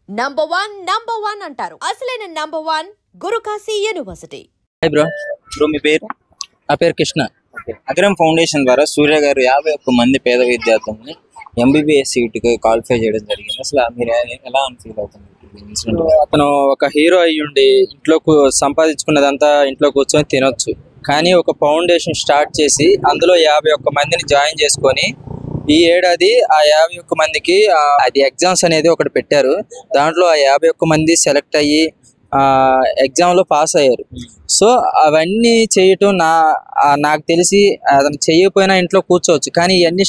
Number one అంటారు. అసలైన number one Gurukashi university. Hi bro. మీ పేరు? నా పేరు కృష్ణ. అగ్రం ఫౌండేషన్ ద్వారా సూర్య గారు 51 మంది పేద విద్యార్థుల్ని ఎంబీబీఎస్ సీటుకి క్వాలిఫై చేయడం జరిగింది. అసలు మీరు ఎలా ఫీల్ అవుతుంది? అతను ఒక హీరో అయ్యుండి ఇంట్లో సంపాదించుకున్నదంతా ఇంట్లో కూర్చొని తినొచ్చు, కానీ ఒక ఫౌండేషన్ స్టార్ట్ చేసి అందులో 51 మందిని జాయిన్ చేసుకొని ఈ ఏడాది ఆ 51 మందికి అది ఎగ్జామ్స్ అనేది ఒకటి పెట్టారు. దాంట్లో ఆ 51 మంది సెలెక్ట్ అయ్యి ఎగ్జామ్లో పాస్ అయ్యారు. సో అవన్నీ చేయటం నాకు తెలిసి అతను చేయకపోయినా ఇంట్లో కూర్చోవచ్చు, కానీ ఇవన్నీ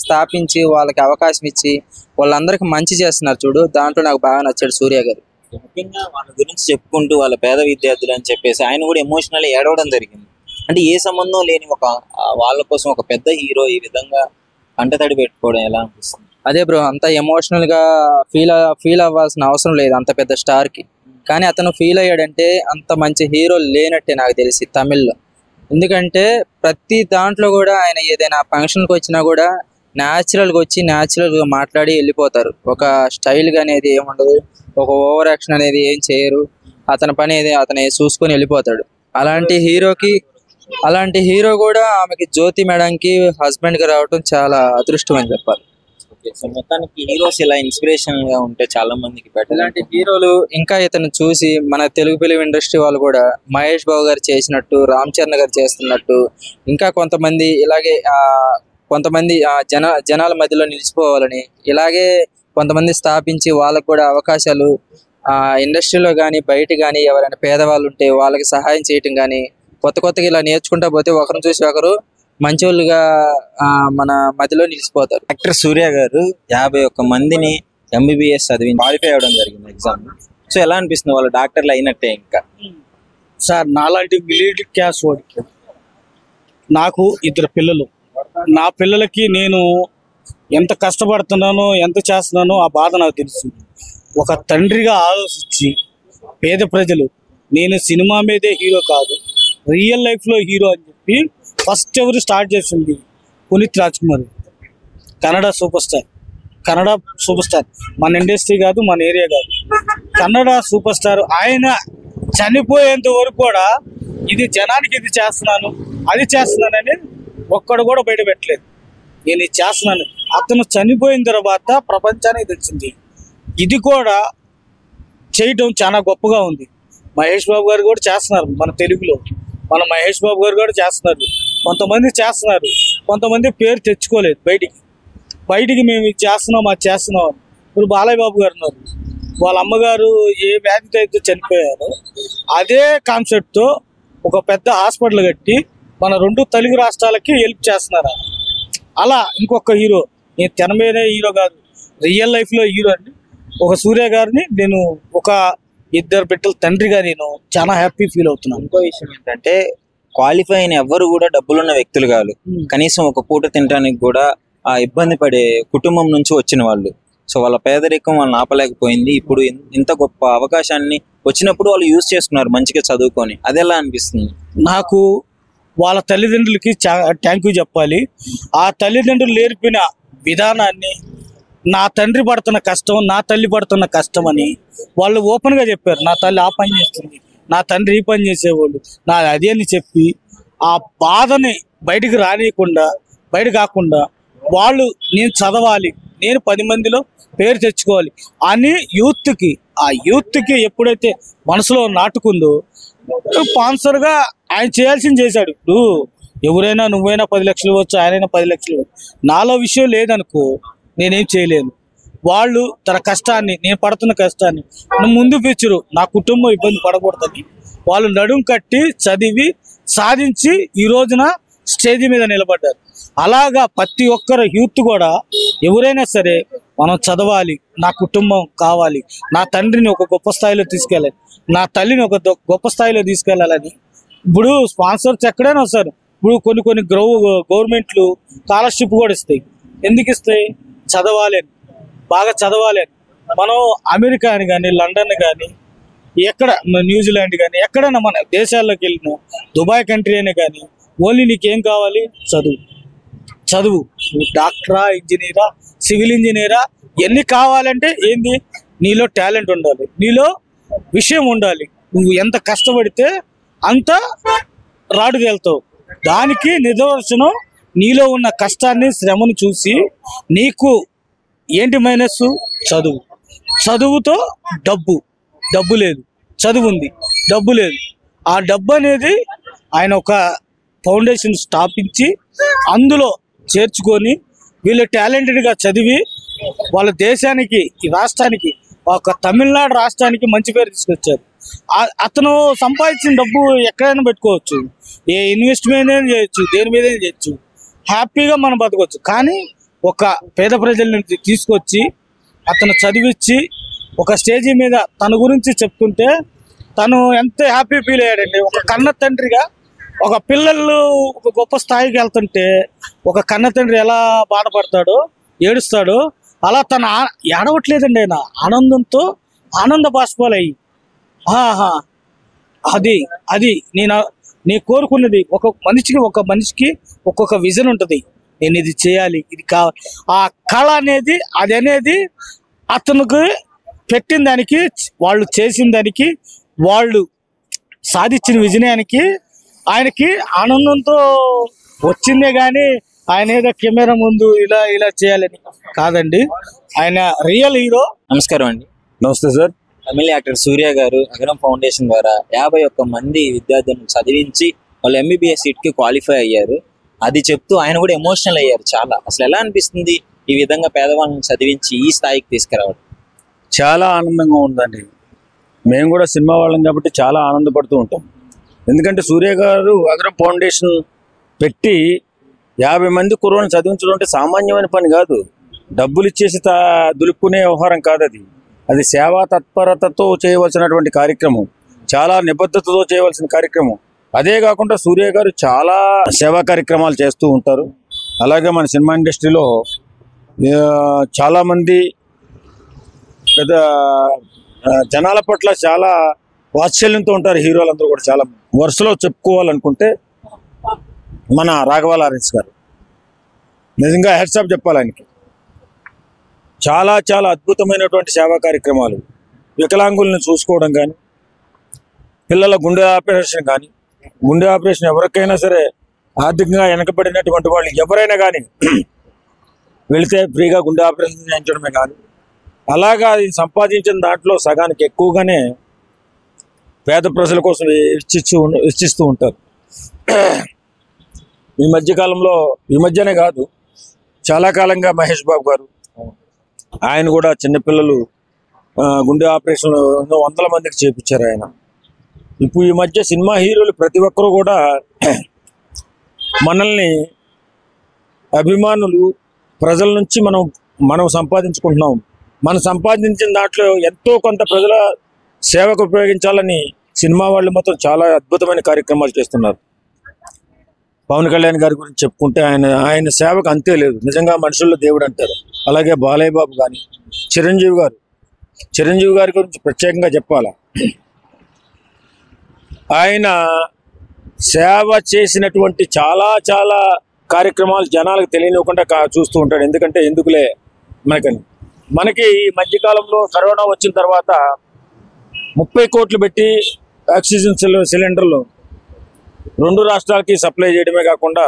స్థాపించి వాళ్ళకి అవకాశం ఇచ్చి వాళ్ళందరికీ మంచి చేస్తున్నారు చూడు, దాంట్లో నాకు బాగా నచ్చాడు సూర్య గారు. ముఖ్యంగా వాళ్ళ గురించి చెప్పుకుంటూ వాళ్ళ పేద విద్యార్థులు అని చెప్పేసి ఆయన కూడా ఎమోషనల్ ఏడవడం జరిగింది. అంటే ఏ సంబంధం లేని వాళ్ళ కోసం ఒక పెద్ద హీరో ఈ విధంగా కంటతడి పెట్టుకోవడం ఎలా అనిపిస్తుంది? అదే బ్రో, అంత ఎమోషనల్ గా ఫీల్ అవ్వాల్సిన అవసరం లేదు అంత పెద్ద స్టార్ కి, కానీ అతను ఫీల్ అయ్యాడంటే అంత మంచి హీరో లేనట్టే నాకు తెలిసి తమిళ్లో. ఎందుకంటే ప్రతి దాంట్లో కూడా ఆయన ఏదైనా ఫంక్షన్కి వచ్చినా కూడా న్యాచురల్గా వచ్చి న్యాచురల్గా మాట్లాడి వెళ్ళిపోతారు. ఒక స్టైల్గా అనేది ఏముండదు, ఒక ఓవర్ యాక్షన్ అనేది ఏం చేయరు. అతని పని ఏది అతను చూసుకొని వెళ్ళిపోతాడు. అలాంటి హీరో కూడా ఆమెకి జ్యోతి మేడంకి హస్బెండ్గా రావటం చాలా అదృష్టం అని చెప్పాలి. మొత్తానికి హీరోస్ ఇలా ఇన్స్పిరేషన్ గా ఉంటే చాలా మందికి బెటర్. ఇలాంటి హీరోలు ఇంకా ఇతను చూసి మన తెలుగు ఫిలిం ఇండస్ట్రీ వాళ్ళు కూడా మహేష్ బాబు గారు చేసినట్టు, రామ్ చరణ్ గారు చేస్తున్నట్టు ఇంకా కొంతమంది ఇలాగే కొంతమంది జనాల మధ్యలో నిలిచిపోవాలని ఇలాగే కొంతమంది స్థాపించి వాళ్ళకు కూడా అవకాశాలు ఇండస్ట్రీలో కానీ బయట కానీ ఎవరైనా పేదవాళ్ళు ఉంటే వాళ్ళకి సహాయం చేయటం కానీ కొత్తగా ఇలా నేర్చుకుంటా పోతే ఒకరిని చూసి ఒకరు మంచోళ్ళుగా మన మధ్యలో నిలిచిపోతారు. యాక్టర్ సూర్య గారు 51 మందిని ఎంబీబీఎస్ చదివి క్వాలిఫై అవ్వడం జరిగింది ఎగ్జామ్. సో ఎలా అనిపిస్తుంది? వాళ్ళు డాక్టర్లు అయినట్టే. ఇంకా సార్, నాలాంటి మిడిల్ క్లాస్ వాడికి నాకు 2 పిల్లలు. నా పిల్లలకి నేను ఎంత కష్టపడుతున్నానో ఎంత చేస్తున్నానో ఆ బాధ నాకు తెలుసు. ఒక తండ్రిగా ఆలోచించి పేద ప్రజలు, నేను సినిమా మీదే హీరో కాదు రియల్ లైఫ్లో హీరో అని చెప్పి ఫస్ట్ ఎవరు స్టార్ట్ చేసింది పునీత్ రాజ్ కుమార్, కన్నడ సూపర్ స్టార్. మన ఇండస్ట్రీ కాదు, మన ఏరియా కాదు, కన్నడ సూపర్ స్టార్. ఆయన చనిపోయేంత వరకు కూడా ఇది జనానికి ఇది చేస్తున్నాను అది చేస్తున్నానని ఒక్కడు కూడా బయట పెట్టలేదు. నేను ఇది చేస్తున్నాను. అతను చనిపోయిన తర్వాత ప్రపంచానికి తెచ్చింది. ఇది కూడా చేయటం చాలా గొప్పగా ఉంది. మహేష్ బాబు గారు కూడా చేస్తున్నారు మన తెలుగులో. మన మహేష్ బాబు గారు కూడా చేస్తున్నారు. కొంతమంది చేస్తున్నారు, కొంతమంది పేరు తెచ్చుకోలేదు బయటికి మేము ఇది చేస్తున్నాం అది చేస్తున్నాం. ఇప్పుడు బాలయ్య బాబు గారు ఉన్నారు, వాళ్ళ అమ్మగారు ఏ వ్యాధితో అయితే చనిపోయారు, అదే కాన్సెప్ట్తో ఒక పెద్ద హాస్పిటల్ కట్టి మన 2 తెలుగు రాష్ట్రాలకి హెల్ప్ చేస్తున్నారు. అలా ఇంకొక హీరో, నేను తెర మీదే హీరో కాదు రియల్ లైఫ్లో హీరో అండి. ఒక సూర్య గారిని నేను ఒక 2 బిడ్డల తండ్రిగా నేను చాలా హ్యాపీ ఫీల్ అవుతున్నాను. ఇంకో విషయం ఏంటంటే క్వాలిఫై అయిన ఎవ్వరు కూడా డబ్బులున్న వ్యక్తులు కాదు, కనీసం ఒక పూట తినడానికి కూడా ఇబ్బంది పడే కుటుంబం నుంచి వచ్చిన వాళ్ళు. సో వాళ్ళ పేదరికం వాళ్ళని ఆపలేకపోయింది. ఇప్పుడు ఇంత గొప్ప అవకాశాన్ని వచ్చినప్పుడు వాళ్ళు యూజ్ చేసుకున్నారు మంచిగా చదువుకొని. అది ఎలా అనిపిస్తుంది? నాకు వాళ్ళ తల్లిదండ్రులకి థ్యాంక్ యూ చెప్పాలి. ఆ తల్లిదండ్రులు నేర్పిన విధానాన్ని, నా తండ్రి పడుతున్న కష్టం, నా తల్లి పడుతున్న కష్టం అని వాళ్ళు ఓపెన్గా చెప్పారు. నా తల్లి ఆ పని చేస్తుంది, నా తండ్రి ఈ పని చేసేవాళ్ళు, నా అది అని చెప్పి ఆ బాధని బయటకు కాకుండా వాళ్ళు నేను చదవాలి, నేను 10 మందిలో పేరు తెచ్చుకోవాలి అని యూత్కి ఎప్పుడైతే మనసులో నాటుకుందో స్పాన్సర్గా ఆయన చేయాల్సింది చేశాడు. ఇప్పుడు ఎవరైనా నువ్వైనా 10 లక్షలు ఇవ్వచ్చు, ఆయనైనా 10 లక్షలు ఇవ్వచ్చు. నాలో విషయం లేదనుకో నేనేం చేయలేను. వాళ్ళు తన కష్టాన్ని, నేను పడుతున్న కష్టాన్ని ముందు పిచ్చరు, నా కుటుంబం ఇబ్బంది పడకూడదని వాళ్ళు నడుం కట్టి చదివి సాధించి ఈ రోజున స్టేజ్ మీద నిలబడ్డారు. అలాగా ప్రతి ఒక్కరు యూత్ కూడా ఎవరైనా సరే మనం చదవాలి, నా కుటుంబం కావాలి, నా తండ్రిని ఒక గొప్ప స్థాయిలో తీసుకెళ్ళాలి, నా తల్లిని ఒక గొప్ప స్థాయిలో తీసుకెళ్ళాలని. ఇప్పుడు స్పాన్సర్స్ ఎక్కడైనా వస్తారు. ఇప్పుడు కొన్ని గవర్నమెంట్లు స్కాలర్షిప్ కూడా ఇస్తాయి. ఎందుకు ఇస్తాయి? బాగా చదవాలి అని. మనం అమెరికా అని కానీ, లండన్ కానీ, ఎక్కడ న్యూజిలాండ్ కానీ ఎక్కడైనా మన దేశాల్లోకి వెళ్ళినా, దుబాయ్ కంట్రీ అయినా కానీ ఓన్లీ నీకేం కావాలి? చదువు. నువ్వు డాక్టరా, ఇంజనీరా, సివిల్ ఇంజనీరా, ఎన్ని కావాలంటే ఏంది నీలో టాలెంట్ ఉండాలి, నీలో విషయం ఉండాలి. నువ్వు ఎంత కష్టపడితే అంత రాడుకెళ్తావు. దానికి నిదర్శనం నీలో ఉన్న కష్టాన్ని, శ్రమను చూసి నీకు ఏంటి మైనస్? చదువు. చదువుతో డబ్బు లేదు, చదువు ఉంది, డబ్బు లేదు. ఆ డబ్బు అనేది ఆయన ఒక ఫౌండేషన్ స్థాపించి అందులో చేర్చుకొని వీళ్ళు టాలెంటెడ్గా చదివి వాళ్ళ దేశానికి, ఈ రాష్ట్రానికి, ఒక తమిళనాడు రాష్ట్రానికి మంచి పేరు తీసుకొచ్చారు. అతను సంపాదించిన డబ్బు ఎక్కడైనా పెట్టుకోవచ్చు, ఏ ఇన్వెస్ట్మెంట్ అయినా చేయొచ్చు, దేని మీద చేయొచ్చు, హ్యాపీగా మనం బతకొచ్చు. కానీ ఒక పేద ప్రజల్ని తీసుకొచ్చి అతను చదివించి ఒక స్టేజీ మీద తన గురించి చెప్తుంటే తను ఎంత హ్యాపీ ఫీల్ అయ్యాడండి. ఒక కన్న తండ్రిగా ఒక పిల్లలు ఒక గొప్ప స్థాయికి వెళ్తుంటే ఒక కన్న తండ్రి ఎలా బాధపడతాడో, ఏడుస్తాడో, అలా తను ఏడవట్లేదండి. ఆయన ఆనందంతో ఆనంద బాష్పాలయ్యి అది నీ కోరుకున్నది. ఒక మనిషికి ఒక్కొక్క విజన్ ఉంటుంది. నేను ఇది చేయాలి, ఇది కావాలి. ఆ కళ అనేది అనేది అతనికి పెట్టిన దానికి, వాళ్ళు చేసిన దానికి, వాళ్ళు సాధించిన విజయానికి ఆయనకి ఆనందంతో వచ్చిందే కానీ ఆయన ఏదో కెమెరా ముందు ఇలా చేయాలని కాదండి. ఆయన రియల్ హీరో. నమస్కారం అండి. నమస్తే సార్. తమిళ యాక్టర్ సూర్య గారు అగరం ఫౌండేషన్ ద్వారా 51 మంది విద్యార్థులను చదివించి వాళ్ళు MBBS సీట్కి క్వాలిఫై అయ్యారు. అది చెప్తూ ఆయన కూడా ఎమోషనల్ అయ్యారు చాలా. అసలు ఎలా అనిపిస్తుంది ఈ విధంగా పేదవాళ్ళని చదివించి ఈ స్థాయికి తీసుకురావడం? చాలా ఆనందంగా ఉందండి. మేము కూడా సినిమా వాళ్ళం కాబట్టి చాలా ఆనందపడుతూ ఉంటాం. ఎందుకంటే సూర్య గారు అగరం ఫౌండేషన్ పెట్టి 50 మంది కుర్రోళ్ళని చదివించడం అంటే సామాన్యమైన పని కాదు. డబ్బులు ఇచ్చేసి దులుపుకునే వ్యవహారం కాదు. అది సేవా తత్పరతతో చేయవలసినటువంటి కార్యక్రమం, చాలా నిబద్ధతతో చేయవలసిన కార్యక్రమం. అదే కాకుండా సూర్య గారు చాలా సేవా కార్యక్రమాలు చేస్తూ ఉంటారు. అలాగే మన సినిమా ఇండస్ట్రీలో చాలామంది పెద్ద జనాల పట్ల చాలా వాత్సల్యంతో ఉంటారు. హీరోలందరూ కూడా చాలా వరుసలో చెప్పుకోవాలనుకుంటే మన రాఘవ లారెన్స్ గారు నిజంగా హెడ్స్ ఆఫ్ చెప్పాలి. ఆయనకి చాలా చాలా అద్భుతమైనటువంటి సేవా కార్యక్రమాలు, వికలాంగులను చూసుకోవడం కానీ, పిల్లల గుండె ఆపరేషన్ కానీ, గుండె ఆపరేషన్ ఎవరికైనా సరే ఆర్థికంగా వెనకబడినటువంటి వాళ్ళు ఎవరైనా కానీ వెళితే ఫ్రీగా గుండె ఆపరేషన్ చేయించడమే కానీ, అలాగా అది సంపాదించిన దాంట్లో సగానికి ఎక్కువగానే పేద ప్రజల కోసం ఇచ్చిస్తూ ఉంటారు. ఈ మధ్యకాలంలో, ఈ మధ్యనే కాదు చాలా కాలంగా మహేష్ బాబు గారు ఆయన కూడా చిన్నపిల్లలు గుండె ఆపరేషన్ 100 మందికి చేపించారు ఆయన. ఇప్పుడు ఈ మధ్య సినిమా హీరోలు ప్రతి ఒక్కరూ కూడా మనల్ని అభిమానులు ప్రజల నుంచి మనం సంపాదించుకుంటున్నాం. మనం సంపాదించిన దాంట్లో ఎంతో కొంత ప్రజల సేవకు ఉపయోగించాలని సినిమా వాళ్ళు మాత్రం చాలా అద్భుతమైన కార్యక్రమాలు చేస్తున్నారు. పవన్ కళ్యాణ్ గారి గురించి చెప్పుకుంటే ఆయన సేవకు అంతే లేదు. నిజంగా మనుషుల్లో దేవుడు అంటారు. అలాగే బాలయ్య బాబు కానీ, చిరంజీవి గారి గురించి ప్రత్యేకంగా చెప్పాలా. ఆయన సేవ చేసినటువంటి చాలా చాలా కార్యక్రమాలు జనాలకు తెలియనివ్వకుండా చూస్తూ ఉంటాడు. ఎందుకంటే ఎందుకులే మనకి ఈ మధ్యకాలంలో కరోనా వచ్చిన తర్వాత 30 కోట్లు పెట్టి ఆక్సిజన్ సిలిండర్లు 2 రాష్ట్రాలకి సప్లై చేయడమే కాకుండా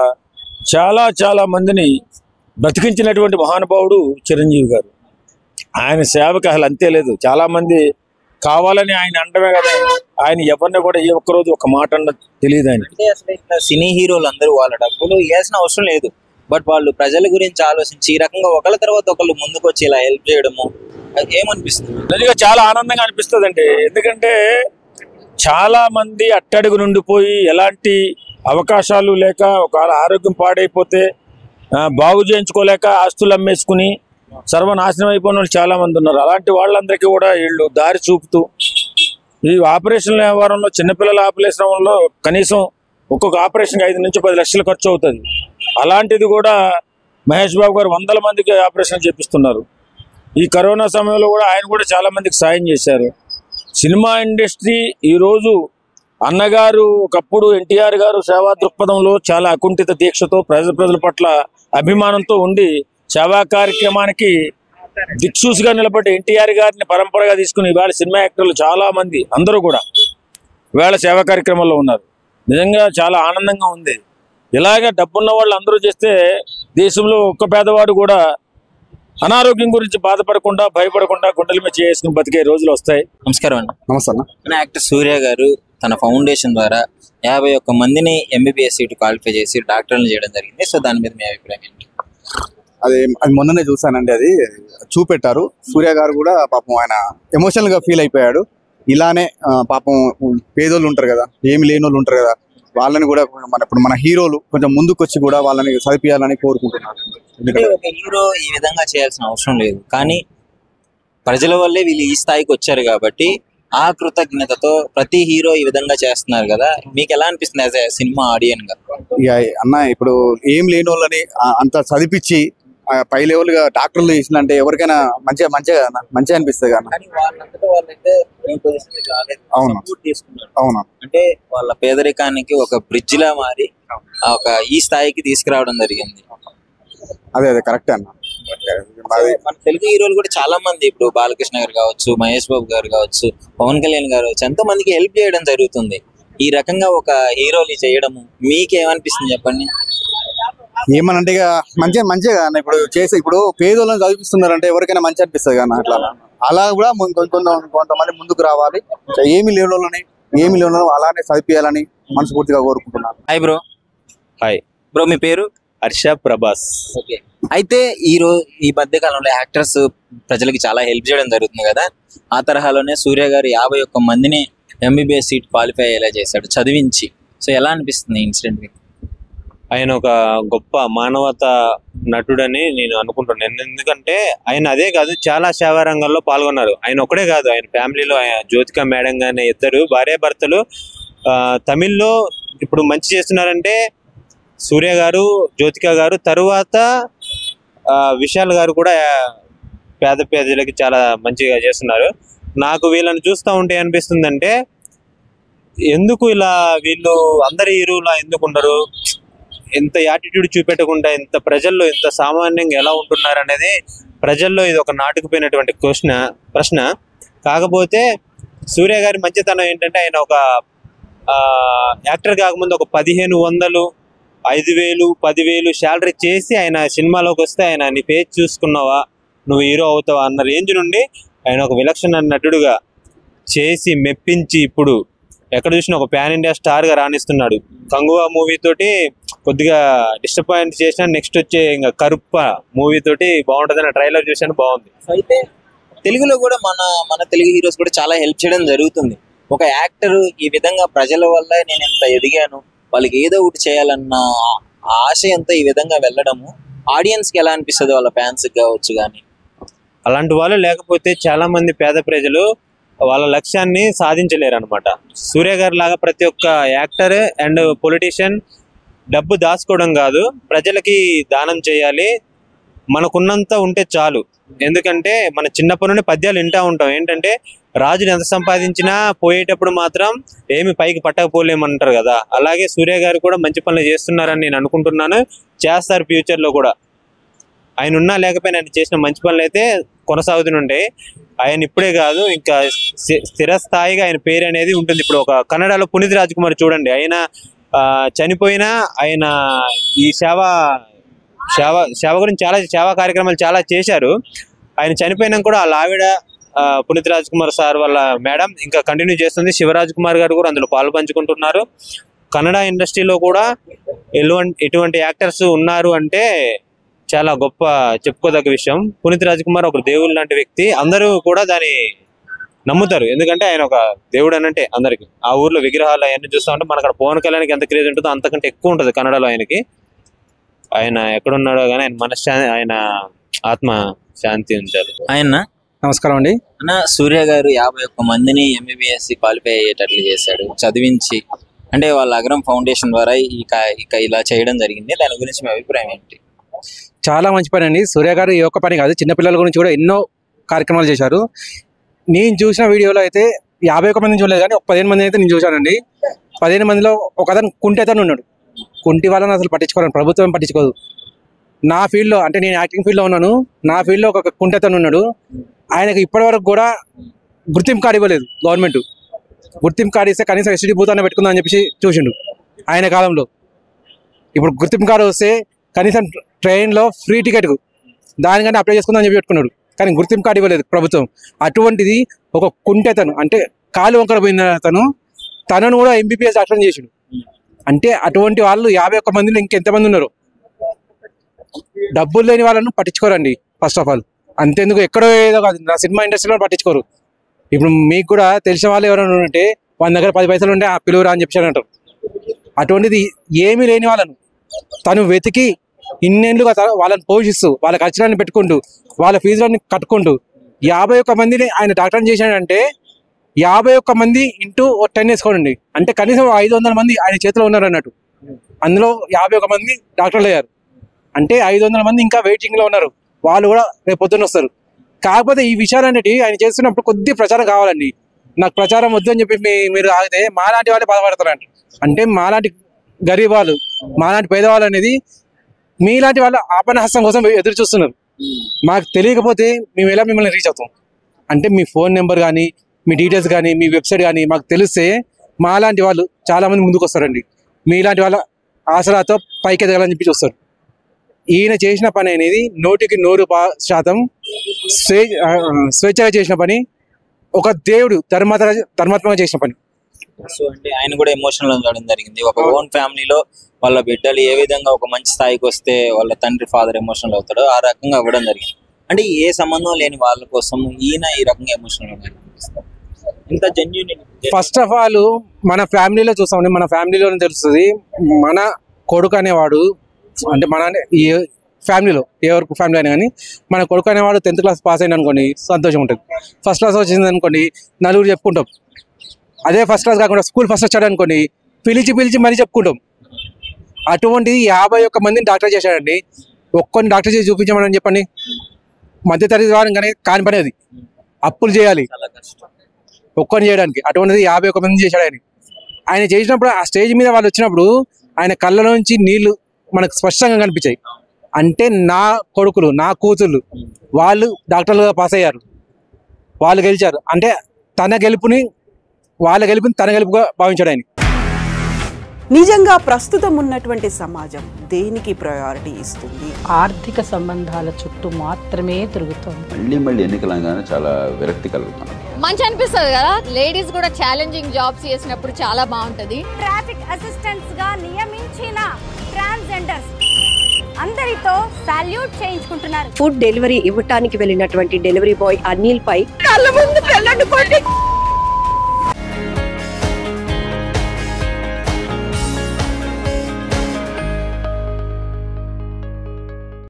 చాలా చాలా మందిని బ్రతికించినటువంటి మహానుభావుడు చిరంజీవి గారు. ఆయన సేవకి అసలు అంతే లేదు. చాలా మంది కావాలని ఆయన అంటమే కదా, ఆయన ఎవరిని కూడా ఏ ఒక్కరోజు ఒక మాట అన్న తెలియదు ఆయన. అంటే అసలు ఇట్లా సినీ హీరోలు అందరూ వాళ్ళ డబ్బులు వేయాల్సిన అవసరం లేదు, బట్ వాళ్ళు ప్రజల గురించి ఆలోచించి ఈ రకంగా ఒకళ్ళ తర్వాత ఒకళ్ళు ముందుకు వచ్చి ఇలా హెల్ప్ చేయడము ఏమనిపిస్తుంది? నిజంగా చాలా ఆనందంగా అనిపిస్తుంది అండి. ఎందుకంటే చాలా మంది అట్టడుగు నుండిపోయి ఎలాంటి అవకాశాలు లేక, ఒకవేళ ఆరోగ్యం పాడైపోతే బాగు చేయించుకోలేక ఆస్తులు అమ్మేసుకుని సర్వనాశనం అయిపోయిన వాళ్ళు చాలా మంది ఉన్నారు. అలాంటి వాళ్ళందరికీ కూడా వీళ్ళు దారి చూపుతూ ఈ ఆపరేషన్ వ్యవహారంలో, చిన్నపిల్లల ఆపరేషన్లో కనీసం ఒక్కొక్క ఆపరేషన్కి 5 నుంచి 10 లక్షలు ఖర్చు అవుతుంది. అలాంటిది కూడా మహేష్ బాబు గారు 100 మందికి ఆపరేషన్ చేపిస్తున్నారు. ఈ కరోనా సమయంలో కూడా ఆయన కూడా చాలా మందికి సాయం చేశారు. సినిమా ఇండస్ట్రీ ఈరోజు అన్నగారు ఒకప్పుడు ఎన్టీఆర్ గారు సేవా దృక్పథంలో చాలా అకుంఠిత దీక్షతో ప్రజల పట్ల అభిమానంతో ఉండి సేవా కార్యక్రమానికి దిక్సూసిగా నిలబడి ఎన్టీఆర్ గారిని పరంపరగా తీసుకుని ఇవాళ సినిమా యాక్టర్లు చాలా మంది అందరూ కూడా ఇవాళ సేవా కార్యక్రమాల్లో ఉన్నారు. నిజంగా చాలా ఆనందంగా ఉంది. ఇలాగే డబ్బున్న వాళ్ళు అందరూ చేస్తే దేశంలో ఒక్క పేదవాడు కూడా అనారోగ్యం గురించి బాధపడకుండా భయపడకుండా గుండెల మీద చేసుకుని బతికే రోజులు వస్తాయి. నమస్కారం అండి. నమస్తే అన్న. యాక్టర్ సూర్య గారు తన ఫౌండేషన్ ద్వారా 51 మందిని ఎంబీబీఎస్ సీట్ క్వాలిఫై చేసి డాక్టర్లు చేయడం జరిగింది. సో దాని మీద మీ అభిప్రాయం ఏంటి? అది మొన్ననే చూసానండి, అది చూపెట్టారు. సూర్య గారు కూడా పాపం ఆయన ఎమోషనల్ గా ఫీల్ అయిపోయాడు. ఇలానే పాపం పేదోళ్ళు ఉంటారు కదా, ఏమి లేని వాళ్ళు ఉంటారు కదా, వాళ్ళని కూడా ఇప్పుడు మన హీరోలు కొంచెం ముందుకు వచ్చి కూడా వాళ్ళని చదివించాలని కోరుకుంటున్నారు. అంటే ఒక హీరో ఈ విధంగా చేయాల్సిన అవసరం లేదు, కానీ ప్రజల వల్లే వీళ్ళు ఈ స్థాయికి వచ్చారు కాబట్టి ఆ కృతజ్ఞతతో ప్రతి హీరో ఈ విధంగా చేస్తున్నారు కదా, మీకు ఎలా అనిపిస్తుంది యాజ్ ఎ సినిమా ఆడియన్ గా? ఇక అన్న ఇప్పుడు ఏం లేని వాళ్ళని అంత చదివించి పై లెవెల్ గా డాక్టర్లు చేసినంటే ఎవరికైనా మంచిగా అనిపిస్తుంది కదా. అవును అవును. అంటే వాళ్ళ పేదరికానికి ఒక బ్రిడ్జ్ లా మారి ఈ స్థాయికి తీసుకురావడం జరిగింది. అదే కరెక్ట్ అన్న. మన తెలుగు హీరోలు కూడా చాలా మంది, ఇప్పుడు బాలకృష్ణ గారు కావచ్చు, మహేష్ బాబు గారు కావచ్చు, పవన్ కళ్యాణ్ గారు కావచ్చు, ఎంతో మందికి హెల్ప్ చేయడం జరుగుతుంది. ఈ రకంగా ఒక హీరోలు చేయడము మీకేమనిపిస్తుంది చెప్పండి? ఏమనంటే ఇక మంచిగా ఇప్పుడు పేదోళ్ళని చదివిస్తున్నారంటే ఎవరికైనా మంచి అనిపిస్తుంది కానీ అలా కూడా కొంతమంది ముందుకు రావాలి. ఏమి లేని అలానే చదివించాలని మనస్ఫూర్తిగా కోరుకుంటున్నాను. Hi bro. హాయ్ బ్రో, మీ పేరు? హర్ష ప్రభాస్. ఓకే. అయితే ఈ మధ్య కాలంలో యాక్టర్స్ ప్రజలకి చాలా హెల్ప్ చేయడం జరుగుతుంది కదా, ఆ తరహాలోనే సూర్య గారు 51 మందిని ఎంబీబీఎస్ సీట్ క్వాలిఫై అయ్యేలా చేశాడు చదివించి. సో ఎలా అనిపిస్తుంది ఇన్సిడెంట్ మీకు? ఆయన ఒక గొప్ప మానవత నటుడని నేను అనుకుంటున్నాను. ఎందుకంటే ఆయన అదే కాదు, చాలా సేవా రంగంలో పాల్గొన్నారు. ఆయన ఒకడే కాదు, ఆయన ఫ్యామిలీలో జ్యోతిక మేడం గానే ఇద్దరు భార్యాభర్తలు తమిళ్లో ఇప్పుడు మంచి చేస్తున్నారంటే సూర్య గారు, జ్యోతిక గారు, తరువాత విశాల్ గారు కూడా పేద ప్రజలకి చాలా మంచిగా చేస్తున్నారు. నాకు వీళ్ళని చూస్తూ ఉంటే అనిపిస్తుందంటే ఎందుకు ఇలా వీళ్ళు అందరి హీరోలా ఎందుకు ఉండరు, ఎంత యాటిట్యూడ్ చూపెట్టకుండా ఇంత ప్రజల్లో ఇంత సామాన్యంగా ఎలా ఉంటున్నారు అనేది ప్రజల్లో ఇది ఒక నాటుకుపోయినటువంటి ప్రశ్న. కాకపోతే సూర్య గారి మంచితనం ఏంటంటే ఆయన ఒక యాక్టర్ కాకముందు ఒక 1500, 5000, 10,000 శాలరీ చేసి ఆయన సినిమాలోకి వస్తే ఆయన నీ పేజ్ చూసుకున్నావా, నువ్వు హీరో అవుతావా అన్న రేంజ్ నుండి ఆయన ఒక విలక్షణ నటుడుగా చేసి మెప్పించి ఇప్పుడు ఎక్కడ చూసినా ఒక ప్యాన్ ఇండియా స్టార్ గా రాణిస్తున్నాడు. కంగువా మూవీ తోటి కొద్దిగా డిసప్పాయింట్ చేసిన, నెక్స్ట్ వచ్చే ఇంకా కరుప్ప మూవీ తోటి బాగుంటుందని ట్రైలర్ చూసాను, బాగుంది. అయితే తెలుగులో కూడా మన తెలుగు హీరోస్ కూడా చాలా హెల్ప్ చేయడం జరుగుతుంది. ఒక యాక్టర్ ఈ విధంగా ప్రజల వల్ల నేను ఇంత ఎదిగాను, వాళ్ళకి ఏదో ఒకటి చేయాలన్న ఆశయంతో ఈ విధంగా వెళ్ళడము ఆడియన్స్ కి ఎలా అనిపిస్తుంది, వాళ్ళ ఫ్యాన్స్ కావచ్చు? కానీ అలాంటి వాళ్ళు లేకపోతే చాలా మంది పేద ప్రజలు వాళ్ళ లక్ష్యాన్ని సాధించలేరు అనమాట. సూర్య గారి లాగా ప్రతి ఒక్క యాక్టర్ అండ్ పొలిటీషియన్ డబ్బు దాచుకోవడం కాదు, ప్రజలకి దానం చేయాలి, మనకున్నంత ఉంటే చాలు. ఎందుకంటే మన చిన్నప్పటి నుండి పద్యాలు వింటూ ఉంటాం, ఏంటంటే రాజులు ఎంత సంపాదించినా పోయేటప్పుడు మాత్రం ఏమి పైకి పట్టకపోలేమంటారు కదా. అలాగే సూర్య గారు కూడా మంచి పనులు చేస్తున్నారని నేను అనుకుంటున్నాను, చేస్తారు ఫ్యూచర్లో కూడా. ఆయన ఉన్నా లేకపోయినా ఆయన చేసిన మంచి పనులు అయితే కొనసాగుతుంటాయి. ఆయన ఇప్పుడే కాదు, ఇంకా స్థిరస్థాయిగా ఆయన పేరు అనేది ఉంటుంది. ఇప్పుడు ఒక కన్నడలో పునీత్ రాజ్ కుమార్ చూడండి, ఆయన చనిపోయినా ఆయన ఈ సేవ గురించి చాలా సేవా కార్యక్రమాలు చాలా చేశారు. ఆయన చనిపోయినా కూడా వాళ్ళ ఆవిడ పునీత్ రాజ్ కుమార్ సార్ వాళ్ళ మేడం ఇంకా కంటిన్యూ చేస్తుంది. శివరాజ్ కుమార్ గారు కూడా అందులో పాలు పంచుకుంటున్నారు. కన్నడ ఇండస్ట్రీలో కూడా ఎటువంటి యాక్టర్స్ ఉన్నారు అంటే చాలా గొప్ప చెప్పుకోదగ్గ విషయం. పునీత్ రాజ్ కుమార్ ఒక దేవుడు లాంటి వ్యక్తి, అందరూ కూడా దాన్ని నమ్ముతారు. ఎందుకంటే ఆయన ఒక దేవుడు అనంటే అందరికి. ఆ ఊర్లో విగ్రహాలు అవన్నీ చూస్తూ ఉంటే మన అక్కడ పవన్ కళ్యాణ్కి ఎంత క్రేజ్ ఉంటుందో అంతకంటే ఎక్కువ ఉంటుంది కన్నడలో ఆయనకి. ఆయన ఎక్కడున్నాడో కానీ ఆయన మనశ్శాంతి, ఆయన ఆత్మ శాంతి ఉంచాలి. ఆయన నమస్కారం అండి. అన్న, సూర్య గారు 51 మందిని ఎంబీబీఎస్ క్వాలిఫై అయ్యేటట్లు చేశాడు చదివించి. అంటే వాళ్ళ అగ్రం ఫౌండేషన్ ద్వారా ఇక ఇలా చేయడం జరిగింది. దాని గురించి మీ అభిప్రాయం ఏంటి? చాలా మంచి పని అండి. సూర్య గారు ఈ ఒక్క పని కాదు, చిన్నపిల్లల గురించి కూడా ఎన్నో కార్యక్రమాలు చేశారు. నేను చూసిన వీడియోలో అయితే 51 మందిని చూడలేదు, కానీ ఒక 15 మంది అయితే నేను చూశానండి. 15 మందిలో ఒక అతను కుంటి అతను ఉన్నాడు. కుంటి వాళ్ళని అసలు పట్టించుకోవాలని ప్రభుత్వం పట్టించుకోదు. నా ఫీల్డ్లో అంటే నేను యాక్టింగ్ ఫీల్డ్లో ఉన్నాను, నా ఫీల్డ్లో ఒక కుంటతను ఉన్నాడు, ఆయనకు ఇప్పటివరకు కూడా గుర్తింపు కార్డు ఇవ్వలేదు గవర్నమెంట్. గుర్తింపు కార్డు ఇస్తే కనీసం ఎస్టీడీ బూత్ అన్న పెట్టుకుందాం అని చెప్పేసి చూసిండు ఆయన కాలంలో. ఇప్పుడు గుర్తింపు కార్డు వస్తే కనీసం ట్రైన్లో ఫ్రీ టికెట్ దానికంటే అప్లై చేసుకుందాం అని చెప్పి పెట్టుకున్నాడు, కానీ గుర్తింపు కార్డు ఇవ్వలేదు ప్రభుత్వం. అటువంటిది ఒక కుంటతను అంటే కాలు వంకర పోయిన తనను కూడా ఎంబీబీఎస్ డాక్టర్ చేసిండు. అంటే అటువంటి వాళ్ళు 51 మందిలో ఇంకెంతమంది ఉన్నారు? డబ్బులు లేని వాళ్ళను పట్టించుకోరండి ఫస్ట్ ఆఫ్ ఆల్. అంతేందుకు ఎక్కడో ఏదో కాదు, నా సినిమా ఇండస్ట్రీలో పట్టించుకోరు. ఇప్పుడు మీకు కూడా తెలిసిన వాళ్ళు ఎవరైనా ఉంటే వాళ్ళ దగ్గర 10 పైసలు ఉంటే ఆ పిలువురా అని చెప్పి అంటారు. అటువంటిది ఏమీ లేని వాళ్ళను తను వెతికి ఇన్నేళ్ళుగా వాళ్ళని పోషిస్తూ వాళ్ళ ఖర్చులన్నీ పెట్టుకుంటూ వాళ్ళ ఫీజులన్నీ కట్టుకుంటూ 51 మందిని ఆయన డాక్టర్ని చేశాడంటే 51 మంది ఇంటూ 10 వేసుకోండి, అంటే కనీసం 500 మంది ఆయన చేతిలో ఉన్నారు అన్నట్టు. అందులో 51 మంది డాక్టర్లు అయ్యారు అంటే 500 మంది ఇంకా వెయిటింగ్లో ఉన్నారు, వాళ్ళు కూడా రేపు పొద్దున్న వస్తారు. కాకపోతే ఈ విషయాలు అనేవి ఆయన చేస్తున్నప్పుడు కొద్ది ప్రచారం కావాలండి. నాకు ప్రచారం వద్దు అని చెప్పి మీరు ఆగితే మాలాంటి వాళ్ళే బాధపడతారంట. అంటే మాలాంటి గరీబ్ వాళ్ళు, మాలాంటి పేదవాళ్ళు అనేది మీలాంటి వాళ్ళు ఆపనహస్తం కోసం ఎదురు చూస్తున్నారు. మాకు తెలియకపోతే మేము ఎలా మిమ్మల్ని రీచ్ అవుతాం? అంటే మీ ఫోన్ నెంబర్ కానీ మీ డీటెయిల్స్ కానీ మీ వెబ్సైట్ కానీ మాకు తెలిస్తే మాలాంటి వాళ్ళు చాలామంది ముందుకు వస్తారండి. మీలాంటి వాళ్ళ ఆసరాతో పైకి ఎదగాలని చెప్పి చూస్తారు. ఈయన చేసిన పని అనేది 100% స్వేచ్ఛగా చేసిన పని, ఒక దేవుడు ధర్మాత్మకంగా చేసిన పని. సో అంటే ఆయన కూడా ఎమోషనల్ అవ్వడం జరిగింది. ఒక ఓన్ ఫ్యామిలీలో వాళ్ళ బిడ్డలు ఏ విధంగా ఒక మంచి స్థాయికి వస్తే వాళ్ళ తండ్రి ఫాదర్ ఎమోషనల్ అవుతాడో ఆ రకంగా అవ్వడం జరిగింది. అంటే ఏ సంబంధం లేని వాళ్ళ కోసం ఈయన ఈ రకంగా ఎమోషనల్ అనిపిస్తారు. ఇంత జెన్యూన్. ఫస్ట్ ఆఫ్ ఆల్ మన ఫ్యామిలీలో చూస్తామండి, మన ఫ్యామిలీలోనే తెలుస్తుంది. మన కొడుకు అనేవాడు అంటే మన ఈ ఫ్యామిలీలో ఎవరికి ఫ్యామిలీ అయినా కానీ మన కొడుకు అనేవాడు 10th క్లాస్ పాస్ అయిన అనుకోండి సంతోషం ఉంటుంది. ఫస్ట్ క్లాస్ వచ్చింది అనుకోండి నలుగురు చెప్పుకుంటాం. అదే ఫస్ట్ క్లాస్ కాకుండా స్కూల్ ఫస్ట్ వచ్చాడు అనుకోండి పిలిచి మరీ చెప్పుకుంటాం. అటువంటిది 51 మందిని డాక్టర్ చేశాడండి. ఒక్కరిని డాక్టర్ చేసి చూపించమని చెప్పండి, మధ్యతరగతి వారిని కానీ కాని పని అది. అప్పులు చేయాలి ఒక్కరిని చేయడానికి, అటువంటిది 51 మంది చేశాడు ఆయన. ఆయన చేసినప్పుడు ఆ స్టేజ్ మీద వాళ్ళు వచ్చినప్పుడు ఆయన కళ్ళలోంచి నీళ్లు మనకు స్పష్టంగా కనిపించాయి. అంటే నా కొడుకులు నా కూతుళ్ళు వాళ్ళు డాక్టర్లుగా పాస్ అయ్యారు, వాళ్ళు గెలిచారు. అంటే తన గెలుపుని వాళ్ళ గెలుపుని తన గెలుపుగా భావించాడు ఆయన. నిజంగా ప్రస్తుతం ఉన్నటువంటి సమాజం దేనికి ప్రయారిటీ ఇస్తుంది? ఆర్థిక సంబంధాల చుట్టూ మాత్రమే తిరుగుతుంది. మళ్ళీ ఎన్నికలంగానే చాలా విరక్తి కలుగుతుంది. మంచి అనిపిస్తుంది కదా, లేడీస్ కూడా ఛాలెంజింగ్ జాబ్స్ చేసినప్పుడు చాలా బాగుంటది. ట్రాఫిక్ అసిస్టెంట్స్ గా నియమించిన ట్రాన్స్జెండర్స్ అందరితో సాల్యూట్ చేయించుకుంటున్నారు. ఫుడ్ డెలివరీ ఇవ్వటానికి వెళ్ళినటువంటి డెలివరీ బాయ్ అనిల్ పై కళ్ళ ముందు